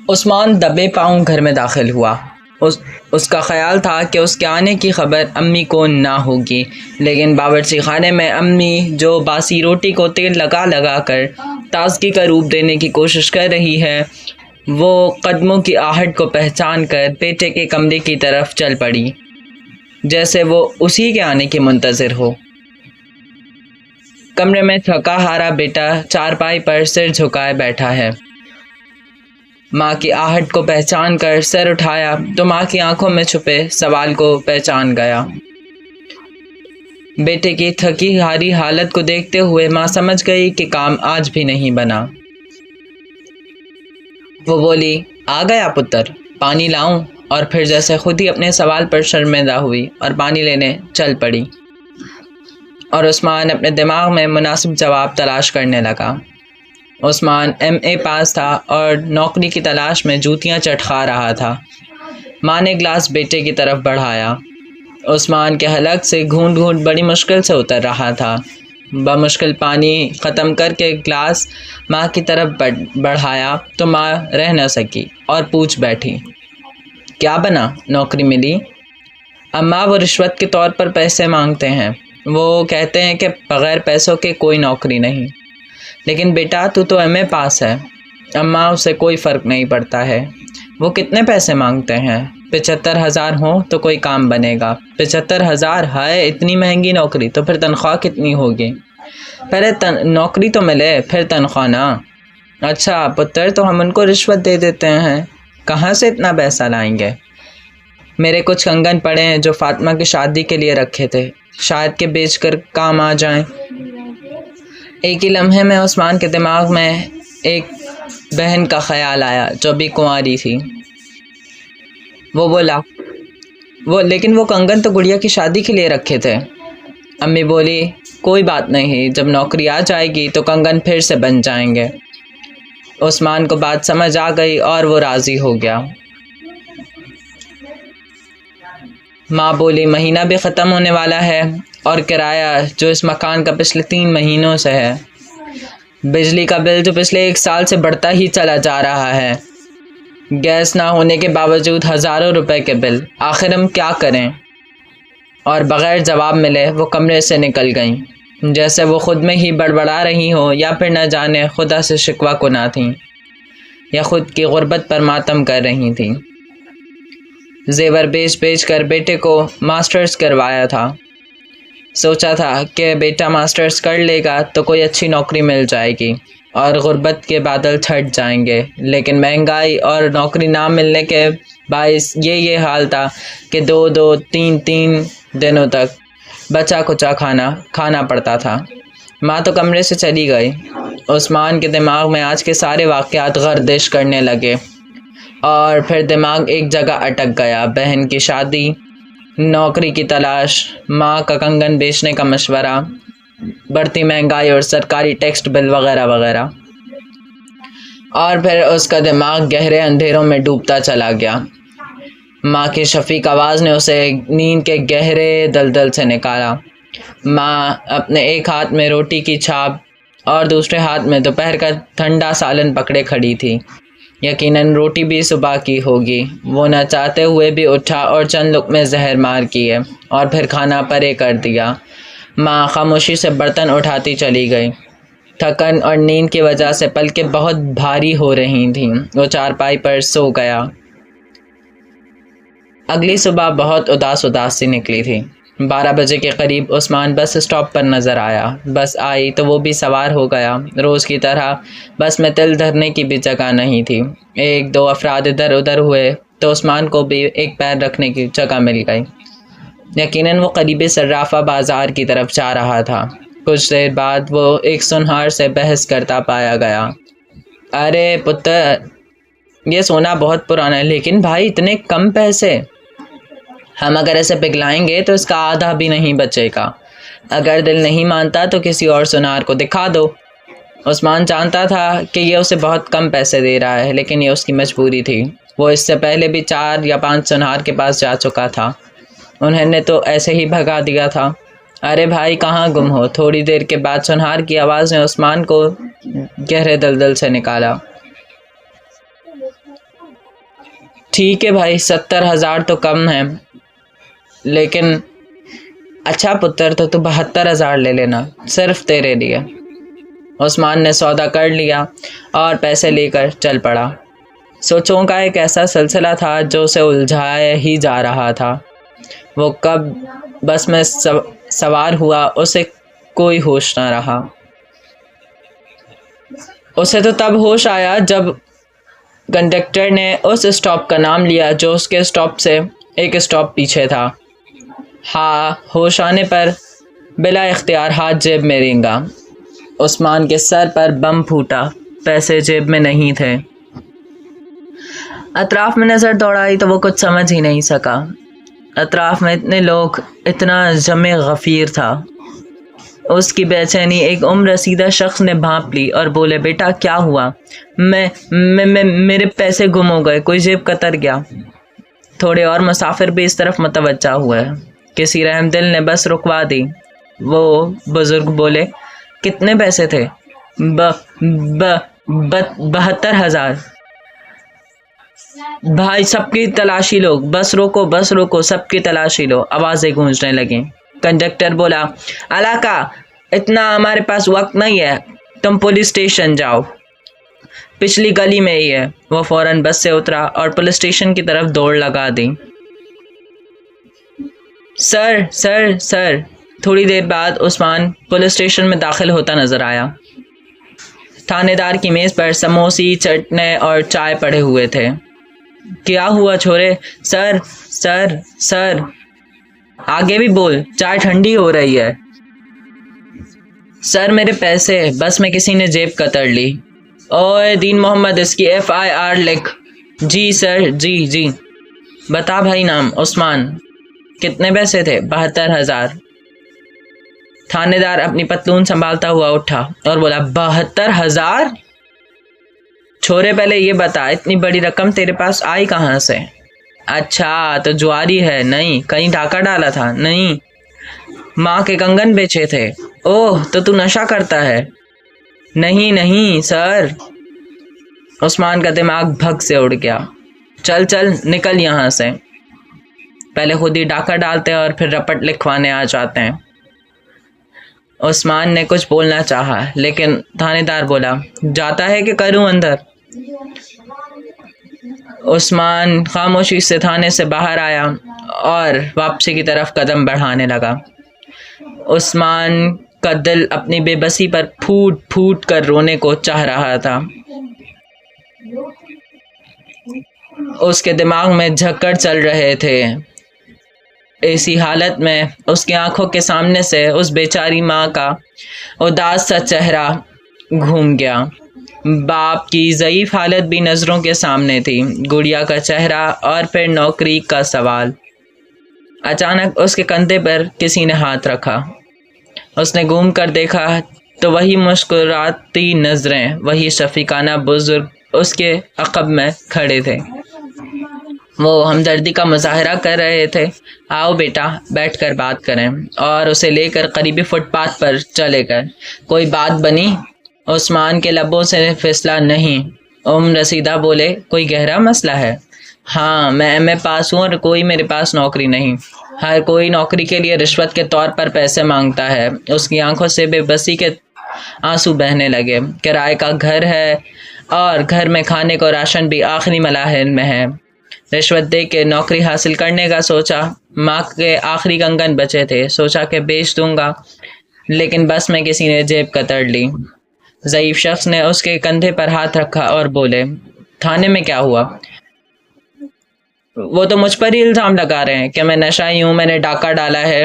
عثمان دبے پاؤں گھر میں داخل ہوا۔ اس کا خیال تھا کہ اس کے آنے کی خبر امی کو نہ ہوگی، لیکن باورچی خانے میں امی جو باسی روٹی کو تیل لگا لگا کر تازگی کا روپ دینے کی کوشش کر رہی ہے، وہ قدموں کی آہٹ کو پہچان کر بیٹے کے کمرے کی طرف چل پڑی، جیسے وہ اسی کے آنے کی منتظر ہو۔ کمرے میں تھکا ہارا بیٹا چارپائی پر سر جھکائے بیٹھا ہے۔ ماں کی آہٹ کو پہچان کر سر اٹھایا تو ماں کی آنکھوں میں چھپے سوال کو پہچان گیا۔ بیٹے کی تھکی ہاری حالت کو دیکھتے ہوئے ماں سمجھ گئی کہ کام آج بھی نہیں بنا۔ وہ بولی، آ گیا پتر، پانی لاؤں؟ اور پھر جیسے خود ہی اپنے سوال پر شرمندہ ہوئی اور پانی لینے چل پڑی، اور عثمان اپنے دماغ میں مناسب جواب تلاش کرنے لگا۔ عثمان MA پاس تھا اور نوکری کی تلاش میں جوتیاں چٹخا رہا تھا۔ ماں نے گلاس بیٹے کی طرف بڑھایا۔ عثمان کے حلق سے گھونٹ گھونٹ بڑی مشکل سے اتر رہا تھا۔ بمشکل پانی ختم کر کے گلاس ماں کی طرف بڑھایا تو ماں رہ نہ سکی اور پوچھ بیٹھی، کیا بنا؟ نوکری ملی؟ اماں، وہ رشوت کے طور پر پیسے مانگتے ہیں۔ وہ کہتے ہیں کہ بغیر پیسوں کے کوئی نوکری نہیں۔ لیکن بیٹا تو MA پاس ہے۔ اماں، اسے کوئی فرق نہیں پڑتا ہے۔ وہ کتنے پیسے مانگتے ہیں؟ 75,000 ہوں تو کوئی کام بنے گا۔ 75,000؟ ہائے، اتنی مہنگی نوکری، تو پھر تنخواہ کتنی ہوگی؟ پہلے نوکری تو ملے پھر تنخواہ نا۔ اچھا پتر، تو ہم ان کو رشوت دے دیتے ہیں، کہاں سے اتنا پیسہ لائیں گے؟ میرے کچھ کنگن پڑے ہیں جو فاطمہ کی شادی کے لیے رکھے تھے، شاید کہ بیچ کر کام آ جائیں۔ ایک ہی لمحے میں عثمان کے دماغ میں ایک بہن کا خیال آیا جو بھی کنواری تھی۔ وہ بولا، لیکن وہ کنگن تو گڑیا کی شادی کے لیے رکھے تھے۔ امی بولی، کوئی بات نہیں، جب نوکری آ جائے گی تو کنگن پھر سے بن جائیں گے۔ عثمان کو بات سمجھ آ گئی اور وہ راضی ہو گیا۔ ماں بولی، مہینہ بھی ختم ہونے والا ہے اور کرایہ جو اس مکان کا پچھلے 3 مہینوں سے ہے، بجلی کا بل جو پچھلے 1 سال سے بڑھتا ہی چلا جا رہا ہے، گیس نہ ہونے کے باوجود ہزاروں روپے کے بل، آخر ہم کیا کریں؟ اور بغیر جواب ملے وہ کمرے سے نکل گئیں، جیسے وہ خود میں ہی بڑبڑا رہی ہوں، یا پھر نہ جانے خدا سے شکوہ کناں تھیں، یا خود کی غربت پر ماتم کر رہی تھیں۔ زیور بیچ بیچ کر بیٹے کو ماسٹرز کروایا تھا۔ سوچا تھا کہ بیٹا ماسٹرز کر لے گا تو کوئی اچھی نوکری مل جائے گی اور غربت کے بادل چھٹ جائیں گے، لیکن مہنگائی اور نوکری نہ ملنے کے باعث یہ حال تھا کہ 2 3 دنوں تک بچا کچا کھانا پڑتا تھا۔ ماں تو کمرے سے چلی گئی۔ عثمان کے دماغ میں آج کے سارے واقعات گردش کرنے لگے، اور پھر دماغ ایک جگہ اٹک گیا۔ بہن کی شادی، نوکری کی تلاش، ماں کا کنگن بیچنے کا مشورہ، بڑھتی مہنگائی اور سرکاری ٹیکسٹ بل وغیرہ وغیرہ، اور پھر اس کا دماغ گہرے اندھیروں میں ڈوبتا چلا گیا۔ ماں کی شفیق آواز نے اسے نیند کے گہرے دلدل سے نکالا۔ ماں اپنے ایک ہاتھ میں روٹی کی چھاپ اور دوسرے ہاتھ میں دوپہر کا ٹھنڈا سالن پکڑے کھڑی تھی۔ یقیناً روٹی بھی صبح کی ہوگی۔ وہ نہ چاہتے ہوئے بھی اٹھا اور چند لقمے زہر مار کیے اور پھر کھانا پرے کر دیا۔ ماں خاموشی سے برتن اٹھاتی چلی گئی۔ تھکن اور نیند کی وجہ سے پلکیں بہت بھاری ہو رہی تھیں۔ وہ چارپائی پر سو گیا۔ اگلی صبح بہت اداس سی نکلی تھی۔ 12 بجے کے قریب عثمان بس اسٹاپ پر نظر آیا۔ بس آئی تو وہ بھی سوار ہو گیا۔ روز کی طرح بس میں تل دھرنے کی بھی جگہ نہیں تھی۔ 1-2 افراد ادھر ادھر ہوئے تو عثمان کو بھی ایک پیر رکھنے کی جگہ مل گئی۔ یقیناً وہ قریبی صرافہ بازار کی طرف جا رہا تھا۔ کچھ دیر بعد وہ ایک سونہار سے بحث کرتا پایا گیا۔ ارے پتر، یہ سونا بہت پرانا ہے، لیکن بھائی اتنے کم پیسے، ہم اگر ایسے پگھلائیں گے تو اس کا آدھا بھی نہیں بچے گا۔ اگر دل نہیں مانتا تو کسی اور سونار کو دکھا دو۔ عثمان جانتا تھا کہ یہ اسے بہت کم پیسے دے رہا ہے، لیکن یہ اس کی مجبوری تھی۔ وہ اس سے پہلے بھی 4 یا 5 سونار کے پاس جا چکا تھا، انہوں نے تو ایسے ہی بھگا دیا تھا۔ ارے بھائی کہاں گم ہو؟ تھوڑی دیر کے بعد سونار کی آواز نے عثمان کو گہرے دلدل سے نکالا۔ ٹھیک ہے بھائی 70,000 تو کم ہے، لیکن اچھا پتر تو 72,000 لے لینا صرف تیرے لیے۔ عثمان نے سودا کر لیا اور پیسے لے کر چل پڑا۔ سوچوں کا ایک ایسا سلسلہ تھا جو اسے الجھائے ہی جا رہا تھا۔ وہ کب بس میں سوار ہوا اسے کوئی ہوش نہ رہا۔ اسے تو تب ہوش آیا جب کنڈکٹر نے اس اسٹاپ کا نام لیا جو اس کے اسٹاپ سے ایک اسٹاپ پیچھے تھا۔ ہاں، ہوش آنے پر بلا اختیار ہاتھ جیب میں رینگا۔ عثمان کے سر پر بم پھوٹا، پیسے جیب میں نہیں تھے۔ اطراف میں نظر دوڑائی تو وہ کچھ سمجھ ہی نہیں سکا۔ اطراف میں اتنے لوگ، اتنا جمع غفیر تھا۔ اس کی بے چینی ایک عمر رسیدہ شخص نے بھانپ لی اور بولے، بیٹا کیا ہوا؟ میرے پیسے گم ہو گئے، کوئی جیب کتر گیا۔ تھوڑے اور مسافر بھی اس طرف متوجہ ہوئے۔ کسی رحم دل نے بس رکوا دی۔ وہ بزرگ بولے، کتنے پیسے تھے؟ 72,000۔ بھائی سب کی تلاشی لو، بس روکو، سب کی تلاشی لو۔ آوازیں گونجنے لگیں۔ کنڈکٹر بولا، علاقہ اتنا ہمارے پاس وقت نہیں ہے، تم پولیس اسٹیشن جاؤ، پچھلی گلی میں ہی ہے۔ وہ فوراً بس سے اترا اور پولیس اسٹیشن کی طرف دوڑ لگا دی۔ سر تھوڑی دیر بعد عثمان پولیس اسٹیشن میں داخل ہوتا نظر آیا۔ تھانے دار کی میز پر سموسی، چٹنے اور چائے پڑے ہوئے تھے۔ کیا ہوا چھورے؟ سر آگے بھی بول، چائے ٹھنڈی ہو رہی ہے۔ سر میرے پیسے بس میں کسی نے جیب کتر لی۔ اوے دین محمد، اس کی FIR لکھ۔ جی سر، جی۔ بتا بھائی نام؟ عثمان۔ کتنے پیسے تھے؟ 72,000۔ تھانے دار اپنی پتلون سنبھالتا ہوا اٹھا اور بولا، 72,000؟ چھورے پہلے یہ بتا، اتنی بڑی رقم تیرے پاس آئی کہاں سے؟ اچھا تو جواری ہے؟ نہیں۔ کہیں ڈاکہ ڈالا تھا؟ نہیں۔ ماں کے کنگن بیچے تھے؟ اوہ تو نشہ کرتا ہے؟ نہیں سر۔ عثمان کا دماغ بھگ سے اڑ گیا۔ چل نکل یہاں سے، پہلے خود ہی ڈاکہ ڈالتے ہیں اور پھر رپٹ لکھوانے آ جاتے ہیں۔ عثمان نے کچھ بولنا چاہا لیکن تھانے دار بولا، جاتا ہے کہ کروں اندر؟ عثمان خاموشی سے تھانے سے باہر آیا اور واپسی کی طرف قدم بڑھانے لگا۔ عثمان کا دل اپنی بے بسی پر پھوٹ پھوٹ کر رونے کو چاہ رہا تھا۔ اس کے دماغ میں جھکڑ چل رہے تھے۔ ایسی حالت میں اس کی آنکھوں کے سامنے سے اس بیچاری ماں کا اداس سا چہرہ گھوم گیا۔ باپ کی ضعیف حالت بھی نظروں کے سامنے تھی، گڑیا کا چہرہ اور پھر نوکری کا سوال۔ اچانک اس کے کندھے پر کسی نے ہاتھ رکھا۔ اس نے گھوم کر دیکھا تو وہی مسکراتی نظریں، وہی شفیقانہ بزرگ اس کے عقب میں کھڑے تھے۔ وہ ہمدردی کا مظاہرہ کر رہے تھے۔ آؤ بیٹا بیٹھ کر بات کریں، اور اسے لے کر قریبی فٹ پاتھ پر چلے گئے۔ کوئی بات بنی؟ عثمان کے لبوں سے فیصلہ نہیں۔ رسیدہ بولے، کوئی گہرا مسئلہ ہے؟ ہاں، میں MA پاس ہوں اور کوئی میرے پاس نوکری نہیں۔ ہر کوئی نوکری کے لیے رشوت کے طور پر پیسے مانگتا ہے۔ اس کی آنکھوں سے بے بسی کے آنسو بہنے لگے۔ کرائے کا گھر ہے اور گھر میں کھانے کو راشن بھی آخری ملاحل میں ہے۔ رشوت دے کے نوکری حاصل کرنے کا سوچا، ماں کے آخری کنگن بچے تھے، سوچا کہ بیچ دوں گا، لیکن بس میں کسی نے جیب کتر لی۔ ضعیف شخص نے اس کے کندھے پر ہاتھ رکھا اور بولے، تھانے میں کیا ہوا؟ وہ تو مجھ پر ہی الزام لگا رہے ہیں کہ میں نشائی ہوں، میں نے ڈاکہ ڈالا ہے۔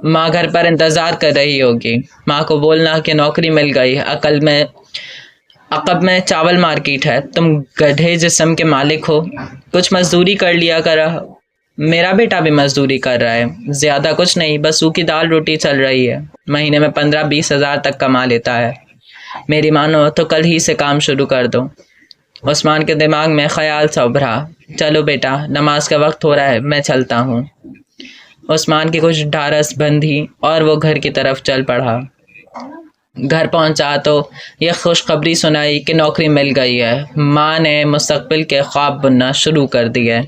ماں گھر پر انتظار کر رہی ہوگی۔ ماں کو بولنا کہ نوکری مل گئی۔ عقب میں چاول مارکیٹ ہے، تم گدھے جسم کے مالک ہو، کچھ مزدوری کر لیا کرا۔ میرا بیٹا بھی مزدوری کر رہا ہے، زیادہ کچھ نہیں، بس سوکھی دال روٹی چل رہی ہے، مہینے میں 15-20 ہزار تک کما لیتا ہے۔ میری مانو تو کل ہی سے کام شروع کر دو۔ عثمان کے دماغ میں خیال سا ابھرا، چلو بیٹا نماز کا وقت ہو رہا ہے، میں چلتا ہوں۔ عثمان کی کچھ ڈھارس بندھی اور وہ گھر کی طرف چل پڑا۔ گھر پہنچا تو یہ خوشخبری سنائی کہ نوکری مل گئی ہے۔ ماں نے مستقبل کے خواب بننا شروع کر دیے۔